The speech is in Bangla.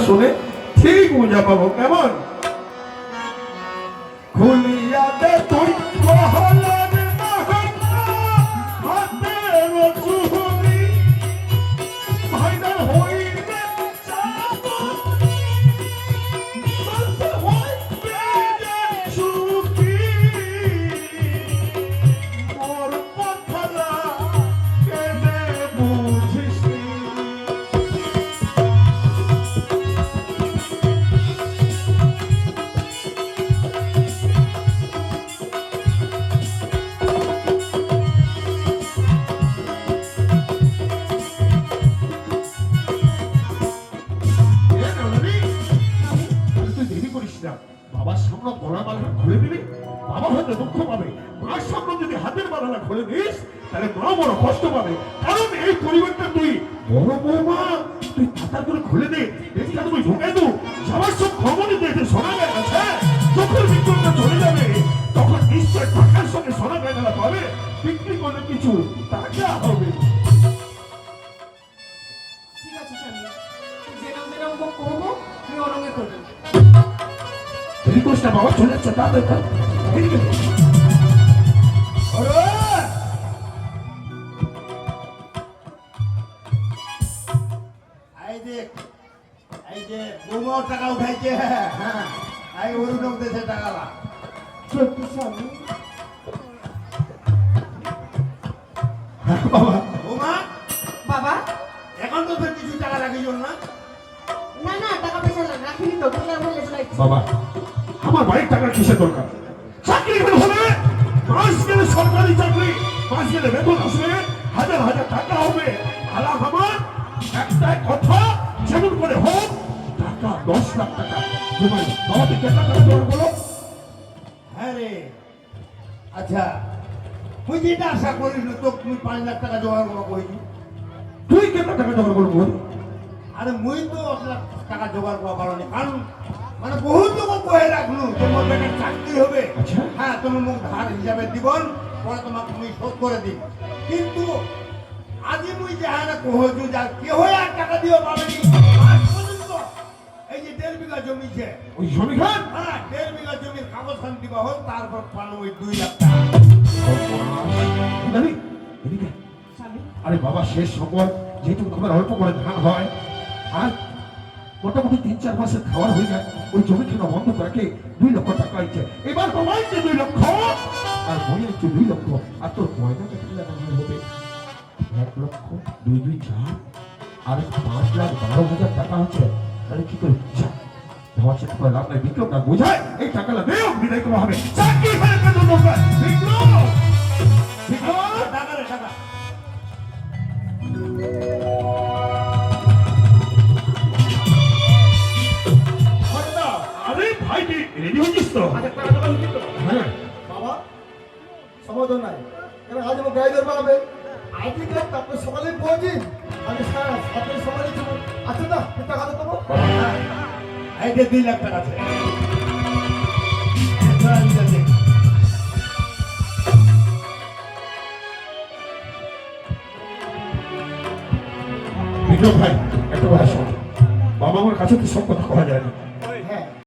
শুনে ঠিক বুঝা পাবো কেমন খুলিয়া দে তুই মহলার মহল্লা হাতের চুরি ভাইদার হইবে চাবো সলসল হইবে সুখী মোর কথাটা কেনে বুঝিস বাবার সামনে গলার মালাটা খুলে দিবি বাবা হয়তো দুঃখ পাবে মার সামনে যদি হাতের মালাটা খুলে দিস তাহলে মা বড় কষ্ট পাবে কারণ এই পরিবারটা তুই বড় বৌমা তুই তাতা করে খুলে দে এটা তুমি ঢুকে দু সবার সব খবর নিতে এসে শোনা গেছে যখন বিক্রমটা চলে যাবে তখন নিশ্চয় টাকার সঙ্গে সোনা গয়না পাবে বিক্রি করলে কিছু টাকা হবে ঠিক আছে স্বামী যেরকম যেরকম করবো তুমি অরঙ্গে করবে রিকোয়েস্টটা বাবা চলে যাচ্ছে তাদের এই যে বৌমাও টাকা উঠাইছে হ্যাঁ এই অরুণক দেশে টাকালা সত্যি স্বামী বাবা বৌমা বাবা এখন তো ফের কিছু টাকা রাখিস না না না টাকা পয়সা রাখিনি তো বললে বললে চলে বাবা আমার বাড়ির টাকার কিসের দরকার চাকরি হবে মাস গেলে সরকারি চাকরি মাস গেলে বেতন আসবে হাজার হাজার টাকা হবে আলা আমার একটাই কথা যেমন করে হোক টাকা 10 লাখ টাকা তোমার বাবাকে কত টাকা দেওয়ার বলো হ্যাঁ রে আচ্ছা তুই যেটা আশা করিস তো তুই 5 লাখ টাকা জোগাড় করবো কইছি তুই কত টাকা জমা করবো আরে মুই তো 1 লাখ টাকা জোগাড় করা পারনি কারণ মানে বহুত লোক কয়ে রাখলু যে মোর বেটার চাকরি হবে আচ্ছা। হ্যাঁ তুমি মুখ ধার হিসাবে দিবন পরে তোমাকে মুই শোধ করে দিন কিন্তু আজি মুই যাহা না কহজু যা কেহ আর টাকা দিও পাবেনি আজ পর্যন্ত এই যে 1.5 বিঘা জমিছে ওই জমি খান হ্যাঁ 1.5 বিঘা জমির কাগজ খান দিবা হোক তারপর পানো ওই 2 লাখ টাকা জানি এদিকে স্বামী আরে বাবা শেষ সময় যেহেতু তোমার অল্প করে ধান হয় আর মোটামুটি 3-4 মাসের খাওয়ার হয়ে যায় ওই জমি কিনা বন্ধ করে 2 লক্ষ টাকা হয়েছে এবার তোমার যে 2 লক্ষ আর মনে হচ্ছে 2 লক্ষ আর তোর ময়নাটা কি লাগানো হবে 1 লক্ষ 2-2-4 আর 5 লাখ 12,000 টাকা হচ্ছে তাহলে কি করে ভাবা চেক করে লাভ নাই বিক্রম না বোঝায় এই টাকাটা দেও বিদায় করা হবে চাকরি ফেলে কেন দরকার বিক্রম বিক্রম টাকা রে টাকা আরে ভাই তুই রেডি হচ্ছিস তো হ্যাঁ বাবা সমাধান নাই কারণ আজ আমার গাড়ি ধরবা হবে আজকে গেলে তারপরে সকালে পৌঁছি আমি সাথে সকালে যাবো আচ্ছা না টাকা তো দেবো এই যে 2 লাখ টাকা আছে বিক্রম ভাই একটা কথা শোন বাবা আমার কাছে তো সব কথা করা যায় না